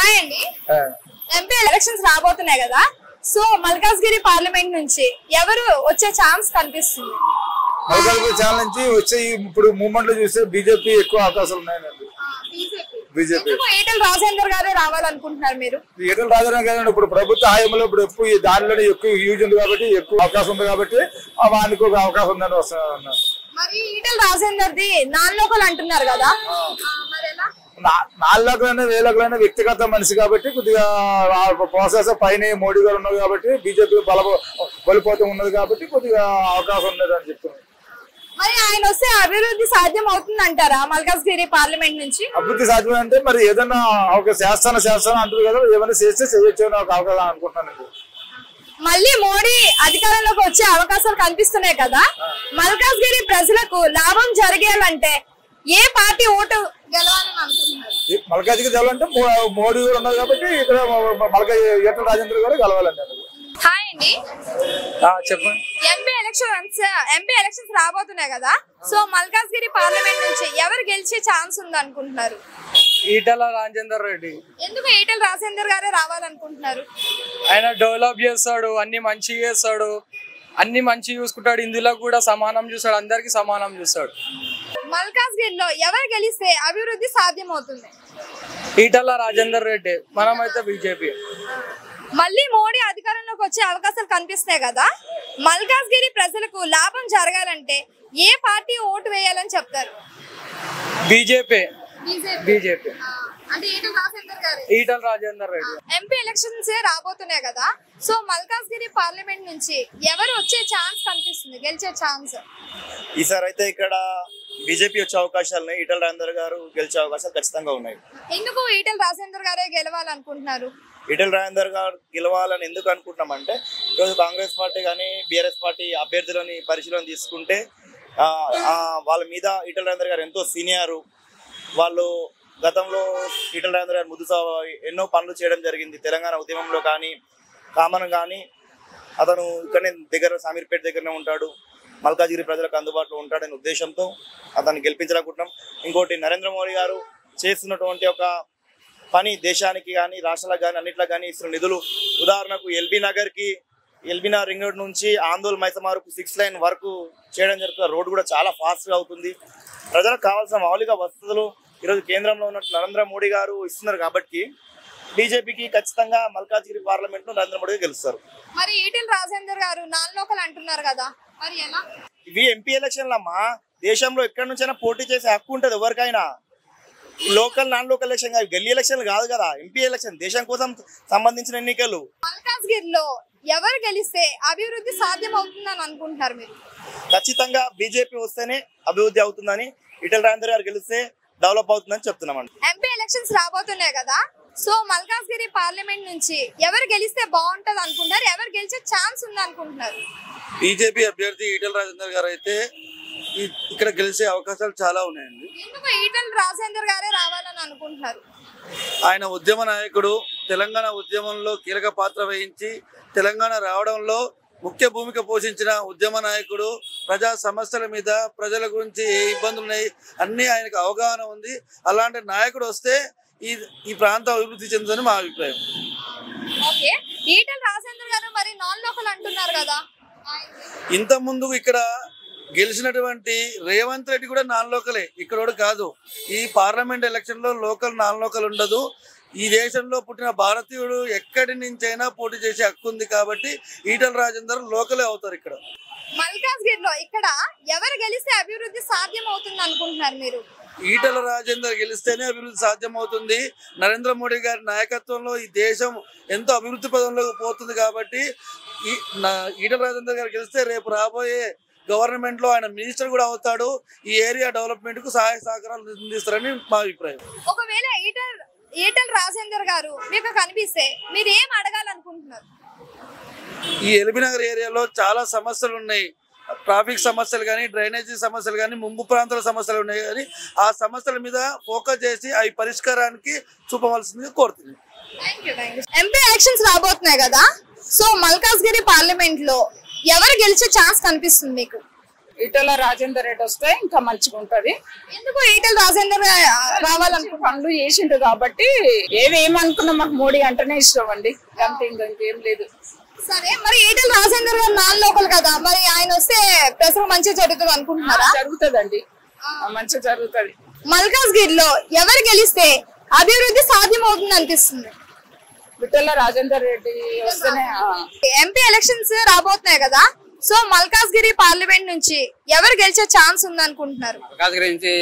Hi అండి. MP elections రాబోతున్నాయి కదా, సో మల్కాజ్గిరి పార్లమెంట్ నుంచి ఎవరు వచ్చే ఛాన్స్ కనిపిస్తుంది? మల్కాజ్గిరి ఛానల్ నుంచి వచ్చే ఇప్పుడు మూవ్మెంట్ లో చూస్తే బీజేపీ ఎక్కువ అవకాశాలు ఉన్నాయండి. బీజేపీ ఈటెల రాజేందర్ గారే రావాలనుకుంటున్నారు మీరు? ఈటెల రాజేందర్ గారు ఇప్పుడు ప్రభుత్వ హాయంలో ఇప్పుడు ఎక్కువ దానిలోనే ఎక్కువ యూజ్ ఉంది కాబట్టి ఎక్కువ అవకాశం ఉంది కాబట్టి వానికి ఒక అవకాశం ఉందని వస్తున్నారు. మరి ఈటెల రాజేందర్ది నాన్ లోకల్ అంటున్నారు కదా, మరి ఎలా? 4 లక్షలైనా 1000 లక్షలైనా వ్యక్తిగత మనిషి కాబట్టి కొద్దిగా ప్రాసెస్ పైన మోడీ గారు ఉన్నారు కాబట్టి బీజేపీ బలిపోతం ఉన్నది కాబట్టి కొద్దిగా అవకాశం ఉన్నది అని చెప్తున్నారు. మరి ఆయన వస్తే అభివృద్ధి సాధ్యం అవుతుంది అంటారా మల్కాజ్గిరి పార్లమెంట్ నుంచి? అభివృద్ధి సాధ్యం అంటే మరి ఏదైనా ఒక చేస్తాను అంటారు కదా, ఏమైనా చేస్తే చేయొచ్చు అని ఒక అవకాశం అనుకుంటున్నాను. మళ్ళీ మోడీ అధికారంలోకి వచ్చే అవకాశాలు కనిపిస్తున్నాయి కదా, మల్కాజ్గిరి ప్రజలకు లాభం జరిగేయాలంటే ఏ పార్టీ ఓటు గెలవాలని అనుకుంటున్నారు? మల్కాజ్గిరి గెలవాలంటే మోడీ గారు ఉన్నారు కాబట్టి ఇక్కడ ఈటెల రాజేందర్ గారు గెలవాలండి. హాయ్ అండి. చెప్పండి. ఎంపీ ఎలక్షన్స్ రాబోతున్నాయి కదా, సో మల్కాజ్గిరి పార్లమెంట్ నుంచి ఎవరు గెలిచే ఛాన్స్ ఉంది అనుకుంటున్నారు? ఈటెల రాజేందర్ రెడ్డి. ఎందుకు ఈటెల రాజేందర్ గారే రావాలనుకుంటున్నారు? ఆయన డెవలప్ చేస్తాడు, అన్ని మంచి చేస్తాడు, అన్ని మంచి చూసుకుంటాడు, ఇందులో కూడా సమానం చూస్తాడు, అందరికి సమానం చూస్తాడు. మల్కాజ్గిరిలో ఎవరు గెలిస్తే అభివృద్ధి సాధ్యం అవుతుంది? ఈటెల రాజేందర్ రెడ్డి. మనమైతే బీజేపీ. మళ్ళీ మోడీ అధికారంలోకి వచ్చే అవకాశాలు కనిపిస్తాయి కదా, మల్కాజ్గిరి ప్రజలకు లాభం జరగాలంటే ఏ పార్టీ ఓటు వేయాలని చెప్తారు? బీజేపీ. అంటే ఈటెల రాజేందర్ రెడ్డి. ఎంపీ ఎలక్షన్స్ రాబోతున్నాయి కదా, సో మల్కాజ్గిరి పార్లమెంట్ నుంచి ఎవరు వచ్చే ఛాన్స్ కనిపిస్తుంది, గెలిచే ఛాన్స్? ఈసారి అయితే ఇక్కడ బీజేపీ వచ్చే అవకాశాలు ఉన్నాయి. ఈటెల రాజేందర్ గారు గెలిచే అవకాశాలు ఖచ్చితంగా ఉన్నాయి. ఎందుకు ఈటెల రాజేందర్ గారే గెలవాలనుకుంటున్నారు? ఈటెల రాజేందర్ గారు గెలవాలని ఎందుకు అనుకుంటున్నామంటే, ఈరోజు కాంగ్రెస్ పార్టీ కానీ బీఆర్ఎస్ పార్టీ అభ్యర్థులని పరిశీలన తీసుకుంటే వాళ్ళ మీద ఈటెల రాజేందర్ గారు ఎంతో సీనియరు. వాళ్ళు గతంలో ఈటెల రాజేందర్ గారు ఎన్నో పనులు చేయడం జరిగింది. తెలంగాణ ఉద్యమంలో కానీ కామన్ కానీ అతను ఇక్కడనే దగ్గర సామీర్పేట దగ్గరనే ఉంటాడు, మల్కాజ్గిరి ప్రజలకు అందుబాటులో ఉంటాడనే ఉద్దేశంతో అతన్ని గెలిపించాలనుకుంటున్నాం. ఇంకోటి, నరేంద్ర మోడీ గారు చేస్తున్నటువంటి ఒక పని దేశానికి కానీ రాష్ట్రాలకు కానీ అన్నిట్లకు కానీ ఇస్తున్న నిధులు, ఉదాహరణకు ఎల్బీ నగర్ రింగ్ రోడ్ నుంచి ఆందోళన మైసమారుకు 6 లైన్ వరకు చేయడం జరుగుతుంది. రోడ్డు కూడా చాలా ఫాస్ట్గా అవుతుంది. ప్రజలకు కావాల్సిన మౌలిక వసతులు ఈరోజు కేంద్రంలో ఉన్న నరేంద్ర మోడీ గారు ఇస్తున్నారు కాబట్టి బీజేపీకి ఖచ్చితంగా మల్కాజ్గిరి పార్లమెంట్ లో నరేంద్ర మోడీ గెలుస్తారు. మరి ఈటెల రాజేందర్ గారు నాన్ లోకల్ అంటున్నారు కదా, మరి ఎలా? ఇవి ఎంపీ ఎలక్షన్లమ్మా, దేశంలో ఎక్కడి నుంచైనా పోటీ చేసే హక్కు ఉంటుంది ఎవరికైనా. లోకల్ నాన్ లోకల్ ఎలక్షన్ కాదు, గల్లీ ఎలక్షన్లు కాదు కదా, ఎంపీ ఎలక్షన్ దేశం కోసం సంబంధించిన ఎన్నికలు. మల్కాజ్గిరిలో ఎవరు గెలిస్తే అభివృద్ధి సాధ్యం అవుతుందని అనుకుంటున్నారు మీరు? ఖచ్చితంగా బీజేపీ వస్తేనే అభివృద్ధి అవుతుందని, ఈటెల రాజేందర్ గారు గెలిస్తే డెవలప్ అవుతుందని చెప్తున్నామండి. ఎంపీ ఎలక్షన్స్ రాబోతున్నాయి కదా, సో మల్కాజ్గిరి పార్లమెంట్ నుంచి ఎవరు గెలిస్తే బాగుంటది అనుకుంటారు, ఎవరు గెలిచే ఛాన్స్ ఉంది అనుకుంటున్నారు? బీజేపీ అభ్యర్థి ఈటెల రాజేందర్ గారు అయితే ఇక్కడ గెలిచే అవకాశాలు చాలా ఉన్నాయండి. ఎందుకు ఈటెల రాజేందర్ గారే రావాలని అనుకుంటున్నారు? ఆయన ఉద్యమ నాయకుడు, తెలంగాణ ఉద్యమంలో కీలక పాత్ర వహించి తెలంగాణ రావడంలో ముఖ్య భూమిక పోషించిన ఉద్యమ నాయకుడు. ప్రజా సమస్యల మీద, ప్రజల గురించి ఏ ఇబ్బందులు ఉన్నాయి అన్నీ ఆయనకు అవగాహన ఉంది. అలాంటి నాయకుడు వస్తే ఈ ప్రాంతం అభివృద్ధి చెందుతుందని మా అభిప్రాయం. ఓకే, ఈటెల రాజేందర్ గారు మరి నాన్ లోకల్ అంటున్నారు కదా, ఇంత ముందు ఇక్కడ గెలిచినటువంటి రేవంత్ రెడ్డి కూడా నాన్ లోకలే, ఇక్కడ కాదు. ఈ పార్లమెంట్ ఎలక్షన్ లో లోకల్ నాన్ లోకల్ ఉండదు. ఈ దేశంలో పుట్టిన భారతీయుడు ఎక్కడి నుంచైనా పోటీ చేసే హక్కు ఉంది కాబట్టి ఈటెల రాజేందర్ లోకలే అవుతారు. ఇక్కడ మల్కాజ్గిరిలో ఇక్కడ ఎవరు గెలిస్తే అభివృద్ధి సాధ్యం అవుతుంది అనుకుంటున్నారు మీరు? ఈటెల రాజేందర్ గెలిస్తేనే అభివృద్ధి సాధ్యమవుతుంది. నరేంద్ర మోడీ గారి నాయకత్వంలో ఈ దేశం ఎంతో అభివృద్ధి పదంలోకి పోతుంది కాబట్టి ఈటెల రాజేందర్ గారు గెలిస్తే రేపు రాబోయే గవర్నమెంట్ లో ఆయన మినిస్టర్ కూడా అవుతాడు. ఈ ఏరియా డెవలప్మెంట్ కు సహాయ సహకారాలు అందిస్తారని మా అభిప్రాయం. ఒకవేళ ఈటెల రాజేందర్ గారు మీకు కనిపిస్తే మీరు ఏం అడగాలనుకుంటున్నారు? ఈ ఎల్బీ నగర్ ఏరియాలో చాలా సమస్యలు ఉన్నాయి. ట్రాఫిక్ సమస్యలు కానీ, డ్రైనేజీ సమస్యలు కానీ, ముంపు ప్రాంతాల సమస్యలు ఉన్నాయి. కానీ ఆ సమస్యల మీద ఫోకస్ చేసి అవి పరిష్కారానికి చూపవలసిందిగా కోరుతున్నాను. ఎంపీ ఎలక్షన్స్ రాబోతున్నాయి కదా, సో మల్కాజ్గిరి పార్లమెంట్ లో ఎవరు గెలిచే ఛాన్స్ కనిపిస్తుంది మీకు? ఈటెల రాజేందర్ రెడ్డి వస్తే ఇంకా మంచిగా ఉంటది. ఎందుకు ఈటెల రాజేందర్ రావాలనుకుంటున్నారు? పనులు చేసిండు కాబట్టి ఏమనుకున్నా మాకు మోడీ అంటేనే ఇష్టం అండి, అంతే ఇంకేం లేదు. సరే, మరి ఈటెల రాజేందర్ గారు నాన్ లోకల్ కదా, మరి ఆయన వస్తే ప్రజలు మంచిగా జరుగుతుంది అనుకుంటున్నారా? జరుగుతుందండి, మంచిగా జరుగుతుంది. మల్కాజ్గిరిలో ఎవరు గెలిస్తే అభివృద్ధి సాధ్యం అవుతుంది అనిపిస్తుంది? ఈటెల రాజేందర్ రెడ్డి వస్తేనే. ఎంపీ ఎలక్షన్స్ రాబోతున్నాయి కదా, సో మల్కాజ్గిరి పార్లమెంట్ నుంచి ఎవరు గెలిచే ఛాన్స్ ఉంది అనుకుంటున్నారు? మల్కాజ్గిరి నుంచి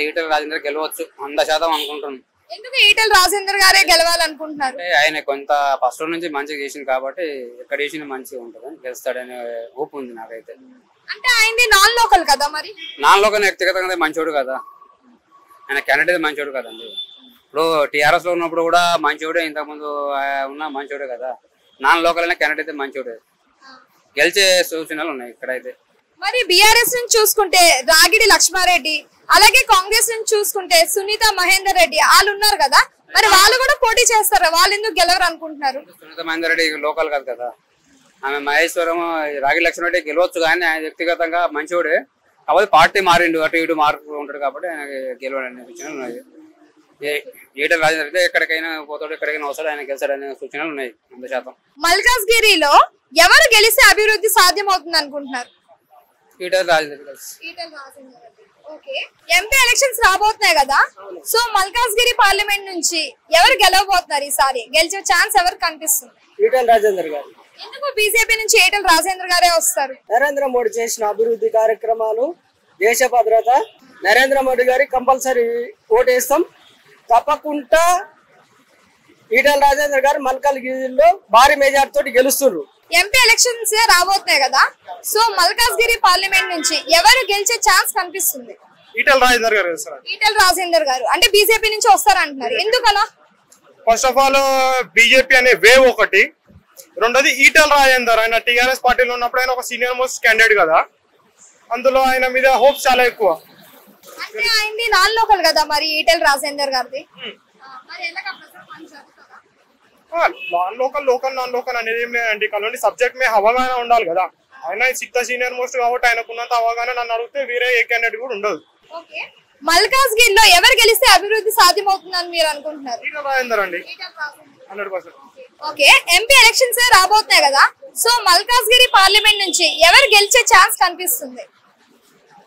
ఈటెల రాజేందర్ గెలవచ్చు 100% అనుకుంటున్నాను. ఎందుకు ఈటెల రాజేందర్ గారే గెలవాలనుకుంటున్నారు? ఆయన కొంత ఫస్ట్ నుంచి మంచిగా చేసింది కాబట్టి ఎక్కడ చేసిన మంచిగా ఉంటుంది, గెలుస్తాడనే ఊపు ఉంది నాకైతే. అంటే ఆయనది నాన్ లోకల్ కదా, మరి నాన్ లోకల్ వ్యక్తిగతంగా మంచోడు కదా, ఆయన క్యాండిడేట్ మంచోడు కదండి. ఇప్పుడు టీఆర్ఎస్ లో ఉన్నప్పుడు కూడా మంచోడే, ఇంతకుముందు ఉన్న మంచోడే కదా. నాన్ లోకల్ అయినా క్యాండిడేట్ మంచోడే, గెలిచే సూచనలు ఉన్నాయి ఇక్కడైతే. మరి బీఆర్ఎస్ నుంచి చూసుకుంటే రాగిడి లక్ష్మారెడ్డి, అలాగే కాంగ్రెస్ నుంచి చూసుకుంటే సునీత మహేందర్ రెడ్డి వాళ్ళు ఉన్నారు కదా, మరి వాళ్ళు కూడా పోటీ చేస్తారా? వాళ్ళు ఎందుకు గెలవరు అనుకుంటున్నారు? సునీత మహేందర్ రెడ్డి లోకల్ కాదు కదా, ఆమె మహేశ్వరం రాగి లక్ష్మణ రెడ్డి గెలవచ్చు కానీ ఆయన వ్యక్తిగతంగా మంచోడే, కాకపోతే పార్టీ మారిండు, అటు ఇటు మార్పు ఉంటాడు కాబట్టి ఆయన గెలవాలనే సూచనలు ఉన్నాయి. ఈటెల రాజేందర్ అయితే ఎక్కడికైనా పోతాడు, ఎక్కడికైనా వస్తాడు, ఆయన గెలిచాడనే సూచనలు ఉన్నాయి 100%. మల్కాజ్గిరిలో ఎవరు గెలిస్తే అభివృద్ధి సాధ్యం అవుతుంది అనుకుంటున్నారు? Etela Rajender. Okay, MP elections రాబోతున్నాయి కదా, సో మల్కాజ్గిరి పార్లమెంట్ నుంచి ఎవరు గెలవబోతున్నారు ఈసారి? గెలిచే ఛాన్స్ ఎవరికి కనిపిస్తుంది? ఈటెల రాజేందర్ గారు. ఎందుకు బీజేపీ నుంచి ఈటెల రాజేందర్ గారే వస్తారు? నరేంద్ర మోడీ చేసిన అభివృద్ధి కార్యక్రమాలు, దేశ భద్రత, నరేంద్ర మోడీ గారికి కంపల్సరీ ఓటేస్తాం. తప్పకుండా ఈటెల రాజేందర్ గారు మల్కాజ్గిరిలో భారీ మెజార్టీ తోటి గెలుస్తున్నారు. ఎంపీ ఎలక్షన్స్ రాబోతున్నాయి కదా, సో మల్కాజ్గిరి పార్లమెంట్ నుంచి ఎవరు గెలిచే ఛాన్స్ కనిపిస్తుంది? ఈటెల రాజేందర్ గారు. ఈటెల రాజేందర్ గారు అంటే బీజేపీ నుంచి వస్తారంటున్నారు, ఎందుకలా? ఫస్ట్ ఆఫ్ ఆల్ బీజేపీ అనే వేవ్ ఒకటి, రెండోది ఈటెల రాజేందర్ ఆయన టీఆర్ఎస్ పార్టీలో ఉన్నప్పుడు ఆయన ఒక సీనియర్ మోస్ట్ క్యాండిడేట్ కదా, అందులో ఆయన మీద హోప్స్ చాలా ఎక్కువ. అంటే ఆయనది నాన్ లోకల్ కదా, మరి ఈటెల రాజేందర్ గారిది non local local non local అనేది ఏం లేదండి, కానీ సబ్జెక్ట్ మీద అవగాహన ఉండాలి కదా. ఆయన సిక్స్త్ సీనియర్ మోస్ట్ కాబట్టి ఆయనకున్నంత అవగాహన నన్ను అడిగితే వేరే ఏ క్యాండిడేట్ కూడా ఉండదు. మల్కాజ్గిరిలో ఎవరు గెలిస్తే అభివృద్ధి సాధ్యం అవుతుందని మీరు అనుకుంటున్నారు? ఈటెల రాజేందర్ అండి 100%. ఓకే, ఎంపీ ఎలక్షన్స్ రాబోతున్నాయి కదా, సో మల్కాజ్గిరి పార్లమెంట్ నుంచి ఎవరు గెలిచే ఛాన్స్ కనిపిస్తుంది?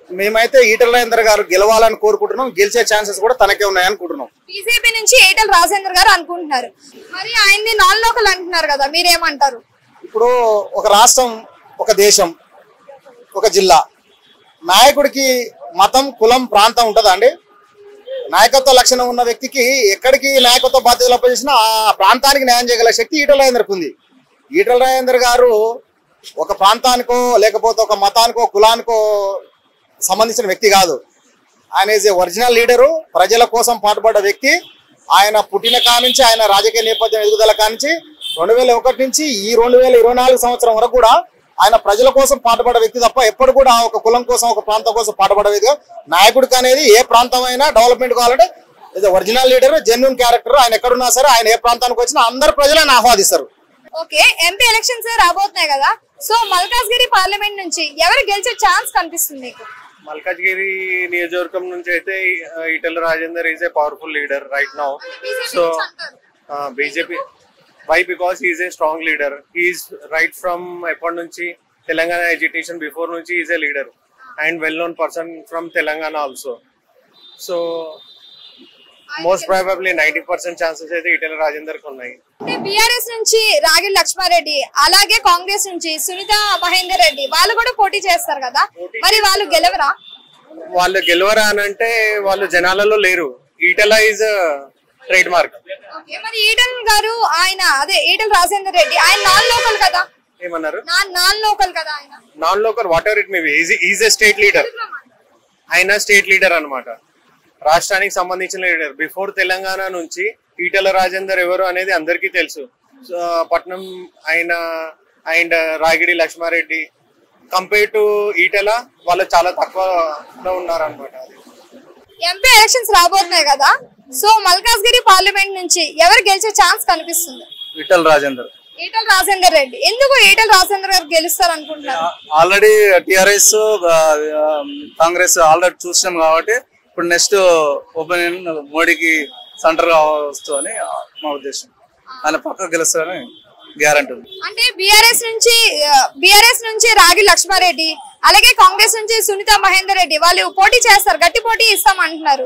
మేమైతే ఈటెల రాజేందర్ గారు గెలవాలని కోరుకుంటున్నాం, గెలిచే ఛాన్సెస్ కూడా తనకే ఉన్నాయనుకుంటున్నాం. బీజేపీ నుంచి ఈటెల రాజేందర్ గారు అనుకుంటున్నారు, మరి ఆయన్ని నాన్ లోకల్ అంటున్నారు కదా, మీరేమంటారు? ఇప్పుడు ఒక రాష్ట్రం, ఒక దేశం, ఒక జిల్లా, నాయకుడికి మతం, కులం, ప్రాంతం ఉంటుందా అండి? నాయకత్వ లక్షణం ఉన్న వ్యక్తికి ఎక్కడికి నాయకత్వ బాధ్యతలు అప్పచేసినా ఆ ప్రాంతానికి న్యాయం చేయగల శక్తి ఈటెల రాజేందర్కి ఉంది. ఈటెల రాజేందర్ గారు ఒక ప్రాంతానికో లేకపోతే ఒక మతానికో కులానికో సంబంధించిన వ్యక్తి కాదు. ఆయన ఈజ్ ఏ ఒరిజినల్ లీడరు, ప్రజల కోసం పాటుపడ్డ వ్యక్తి. ఆయన పుట్టిన కానించి, ఆయన రాజకీయ నేపథ్యం ఎదుగుదల కానించి 2001 నుంచి ఈ 2024 సంవత్సరం వరకు కూడా ఆయన ప్రజల కోసం పాటుపడ్డ వ్యక్తి తప్ప ఎప్పుడు కూడా ఒక కులం కోసం, ఒక ప్రాంతం కోసం పాటుపడ్డ వ్యక్తిగా. నాయకుడికి అనేది ఏ ప్రాంతం అయినా డెవలప్మెంట్ కావాలంటే ఇది ఒరిజినల్ లీడర్, జెన్యూన్ క్యారెక్టర్. ఆయన ఎక్కడున్నా సరే, ఆయన ఏ ప్రాంతానికి వచ్చినా అందరు ప్రజలను ఆహ్వాదిస్తారు. ఓకే, ఎంపీ ఎలక్షన్స్ రాబోతున్నాయి కదా, సో మల్కాజ్గిరి పార్లమెంట్ నుంచి ఎవరు గెలిచే ఛాన్స్ కనిపిస్తుంది మీకు? మల్కాజ్గిరి నియోజకవర్గం నుంచి అయితే Etela Rajender is a powerful leader right now. So BJP why because is a strong leader. Is right from ఎప్పటి నుంచి తెలంగాణ ఎడ్యుకేషన్ బిఫోర్ నుంచి is a leader and well known person from Telangana also. So most probably 90% chances అయితే ఈటెల రాజేందర్ కి ఉన్నాయి. BRS నుంచి రాగిడి లక్ష్మారెడ్డి, అలాగే కాంగ్రెస్ నుంచి సునీత మహేందర్ రెడ్డి వాళ్ళు కూడా పోటీ చేస్తారు కదా, మరి వాళ్ళు గెలవరా? వాళ్ళు గెలవరా అని అంటే వాళ్ళు జనాలలో లేరు. Etela is trade mark. మరి ఈటెల గారు ఆయన అదే ఈటెల రాజేందర్ రెడ్డి ఆయన నాన్ లోకల్ కదా. ఏమన్నారు? నాన్ లోకల్ కదా ఆయన. Non local what ever it may be, is a state leader. ఆయన స్టేట్ లీడర్ అన్నమాట, రాష్ట్రానికి సంబంధించిన లీడర్. బిఫోర్ తెలంగాణ నుంచి ఈటెల రాజేందర్ ఎవరు అనేది అందరికీ తెలుసు. పట్నం ఆయన and Ragidi Laxma Reddy compare to Etela వాళ్ళు చాలా తక్కువలో ఉన్నారనమాట. ఎంపీ ఎలక్షన్స్ రాబోతున్నాయి కదా, సో మల్కాజ్గిరి పార్లమెంట్ నుంచి ఎవరు గెలిచే ఛాన్స్ కనిపిస్తుంది? ఈటెల రాజేందర్. ఈటల రాజేందర్ రెడ్డి. ఎందుకు ఈటల రాజేందర్ గారు గెలుస్తారు అనుకుంటున్నారు? ఆల్రెడీ టిఆర్ఎస్ కాంగ్రెస్ ఆల్రెడీ చూసినాం కాబట్టి ఇప్పుడు నెక్స్ట్ ఒపీనియన్ మోడీకి సెంటర్ వస్తుందని మా ఉద్దేశం. ఆయన పక్క గెలుస్తారని గ్యారంటీ ఉంది. అంటే బిఆర్ఎస్ నుంచి రాగి లక్ష్మారెడ్డి, అలాగే కాంగ్రెస్ నుంచి సునీత మహేందర్ రెడ్డి వాళ్ళు పోటీ చేస్తారు, గట్టి పోటీ ఇస్తాం అంటున్నారు.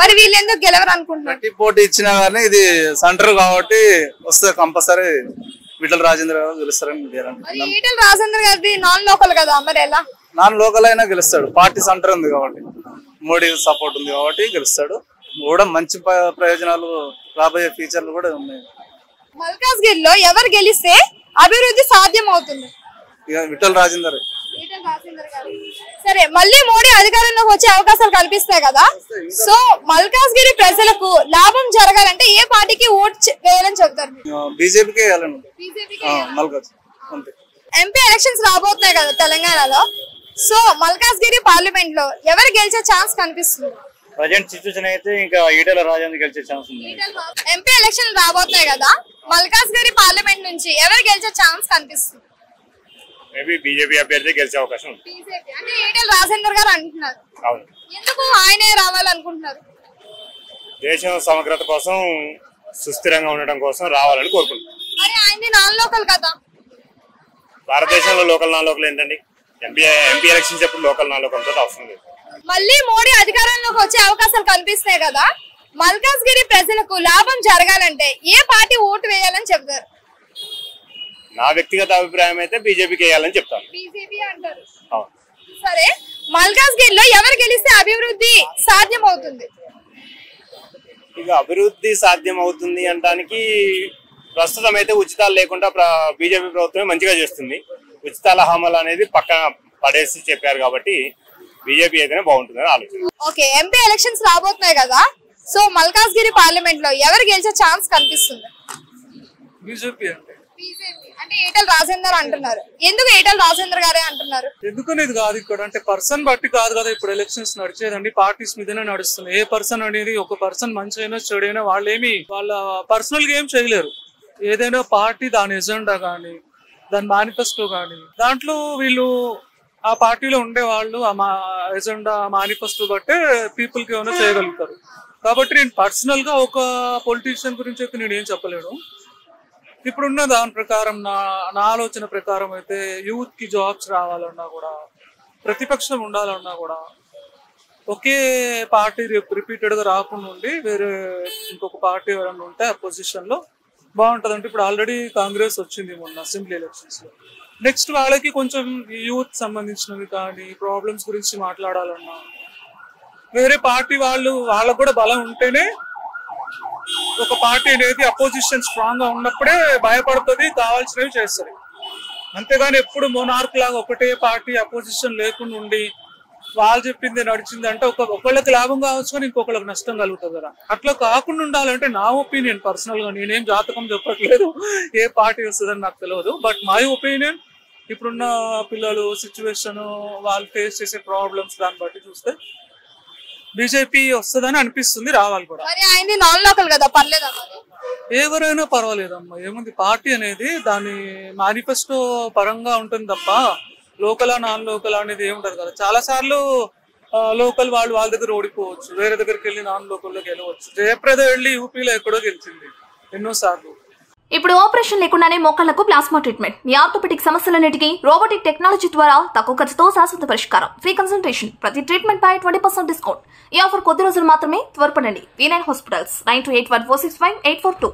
మరి వీళ్ళు ఎందుకు గెలవరు అనుకుంటున్నారు? గట్టి పోటీ ఇచ్చినా గానీ ఇది సెంటర్ కాబట్టి వస్తే కంపల్సరీ ఈటల రాజేందర్ గారు గెలుస్తారని గ్యారంటీ. ఈటల రాజేందర్ గారిది నాన్ లోకల్ కదా, మరి ఎలా? నాన్ లోకల్ అయినా గెలుస్తాడు. పార్టీ సెంటర్ ఉంది కాబట్టి, మోడీ సపోర్ట్ ఉంది కాబట్టి గెలుస్తాడు. కూడా మంచి ప్రయోజనాలు రాబోయే ఫీచర్లు కూడా ఉన్నాయి. మల్కాజ్గిరిలో ఎవరు గెలిస్తే అభివృద్ధి సాధ్యం అవుతుంది? ఈటల రాజేందర్. సరే, మళ్ళీ మోడీ అధికారంలోకి వచ్చే అవకాశాలు కనిపిస్తాయి కదా, సో మల్కాజ్గిరి ప్రజలకు లాభం జరగాలంటే ఏ పార్టీకి ఓట్ వేయాలని చెప్తారు? బీజేపీకి వేయాలని. ఎంపీ ఎలక్షన్స్ రాబోతున్నాయి కదా తెలంగాణలో, సో మల్కాజ్గిరి పార్లమెంట్ లో ఎవరు గెలిచే ఛాన్స్ కనిపిస్తుంది? ప్రజెంట్ సిచ్యువేషన్ అయితే ఇంకా ఈటల రాజేందర్ గెలిచే ఛాన్స్ ఉంది. ఎంపీ ఎలక్షన్ రాబోతున్నాయి కదా, మల్కాజ్గిరి పార్లమెంట్ నుంచి ఎవరు గెలిచే ఛాన్స్ కనిపిస్తుంది? మేబీ బీజేపీ అభ్యర్థి గెలిచే అవకాశం ఉంది. అంటే ఈటల రాజేందర్ గారు అంటున్నారు. అవును. ఎందుకు ఆయనే రావాలనుకుంటున్నారు? దేశం సమగ్రత కోసం, సుస్థిరంగా ఉండడం కోసం రావాలని కోరుకుంటున్నారు. మరి ఆయన్ని నాన్ లోకల్ కదా. భారతదేశంలో లోకల్ నాన్ లోకల్ ఏంటండి? ఎంపీ ఎలక్షన్స్ ఎప్పుడు లోకల్ నాన్ లోకల్ తో అవసరం లేదు. మళ్ళీ మోడీ అధికారంలోకి వచ్చే అవకాశాలు కనిపిస్తాయి కదా, మల్కాజ్గిరి ప్రజలకు లాభం జరగాలంటే ఏ పార్టీ ఓటు వేయాలని చెప్తారు? నా వ్యక్తిగత అభిప్రాయం అయితే బీజేపీకి వేయాలని చెప్తాను. బీజేపీ అంటారు. సరే, మల్కాజ్గిరిలో ఎవరు గెలిస్తే అభివృద్ధి సాధ్యం అవుతుంది? ఇక అభివృద్ధి సాధ్యం అవుతుంది అనడానికి ప్రస్తుతం అయితే ఉచితాలు లేకుండా బీజేపీ ప్రభుత్వమే మంచిగా చేస్తుంది. ఉచితాల హామీలు అనేది పక్కన పడేసి చెప్పారు కాబట్టి బీజేపీ అయితేనే బాగుంటుందని ఆలోచన. ఓకే, ఎంపీ ఎలక్షన్స్ రాబోతున్నాయి కదా, సో మల్కాజ్గిరి పార్లమెంట్ లో ఎవరు గెలిచే ఛాన్స్ కనిపిస్తుంది? బీజేపీ అంటే ఈటల రాజేందర్ అంటున్నారు. ఎందుకు ఈటల రాజేందర్ గారే అంటున్నారు? ఎందుకనేది కాదు ఇక్కడ, అంటే పర్సన్ బట్టి కాదు కదా ఇప్పుడు ఎలక్షన్స్ నడిచేదండి, పార్టీస్ మీదనే నడుస్తుంది. ఏ పర్సన్ అనేది ఒక పర్సన్ మంచి అయినా చెడైనా వాళ్ళేమి వాళ్ళ పర్సనల్ గా ఏం చేయలేరు. ఏదైనా పార్టీ దాని ఎజెండా కానీ, దాని మేనిఫెస్టో కానీ, దాంట్లో వీళ్ళు ఆ పార్టీలో ఉండే వాళ్ళు ఆ ఎజెండా మేనిఫెస్టో బట్టే పీపుల్ కి ఏమైనా చేయగలుగుతారు. కాబట్టి నేను పర్సనల్ గా ఒక పొలిటీషియన్ గురించి అయితే నేను ఏం చెప్పలేను. ఇప్పుడున్న దాని ప్రకారం నా ఆలోచన ప్రకారం అయితే యూత్ కి జాబ్స్ రావాలన్నా కూడా, ప్రతిపక్షం ఉండాలన్నా కూడా ఒకే పార్టీ రిపీటెడ్ గా రాకుండా ఉండి వేరే ఇంకొక పార్టీ ఎవరైనా ఉంటే ఆ పొజిషన్ లో బాగుంటది. అంటే ఇప్పుడు ఆల్రెడీ కాంగ్రెస్ వచ్చింది మొన్న అసెంబ్లీ ఎలక్షన్స్ లో. నెక్స్ట్ వాళ్ళకి కొంచెం యూత్ సంబంధించినవి కానీ ప్రాబ్లమ్స్ గురించి మాట్లాడాలన్నా వేరే పార్టీ వాళ్ళకు కూడా బలం ఉంటేనే ఒక పార్టీ అనేది అపోజిషన్ స్ట్రాంగ్ గా ఉన్నప్పుడే భయపడుతుంది, కావాల్సినవి చేస్తుంది. అంతేగాని ఎప్పుడు మోనార్క్ లాగా ఒకటే పార్టీ అపోజిషన్ లేకుండా ఉండి వాళ్ళు చెప్పింది నడిచింది అంటే ఒకళ్ళకి లాభం కావచ్చు కానీ ఇంకొకళ్ళకి నష్టం కలుగుతుంది కదా. అట్లా కాకుండా ఉండాలంటే నా ఒపీనియన్ పర్సనల్ గా, నేనేం జాతకం చెప్పట్లేదు ఏ పార్టీ వస్తుందని నాకు తెలియదు. బట్ మై ఒపీనియన్ ఇప్పుడున్న పిల్లలు సిచ్యువేషన్, వాళ్ళు ఫేస్ చేసే ప్రాబ్లమ్స్ దాన్ని బట్టి చూస్తే బీజేపీ వస్తుందని అనిపిస్తుంది, రావాలి కూడా. ఎవరైనా పర్వాలేదమ్మా, ఏముంది పార్టీ అనేది దాని మేనిఫెస్టో పరంగా ఉంటుంది తప్ప లోకల్ నాన్ లోకల్ అనేది ఏముంటది కదా. చాలా సార్లు లోకల్ వాళ్ళ దగ్గర ఓడిపోవచ్చు, వేరే దగ్గరికి వెళ్ళి నాన్ లోకల్ లో గెలవచ్చు. జయప్రద వెళ్ళి యూపీలో ఎక్కడో గెలిచింది ఎన్నోసార్లు. ఇప్పుడు ఆపరేషన్ లేకుండానే మోకాళ్లకు ప్లాస్మా ట్రీట్మెంట్, మీ ఆర్థోపెటిక్ సమస్యలన్నిటికీ రోబోటిక్ టెక్నాలజీ ద్వారా తక్కువ ఖర్చుతో శాశ్వత పరిష్కారం, ఫ్రీ కన్సల్టేషన్, ప్రతి ట్రీట్మెంట్ పై 20% డిస్కౌంట్. ఈ ఆఫర్ కొద్ది రోజులు మాత్రమే, త్వరపడండి. V9 hospitals 9281465842.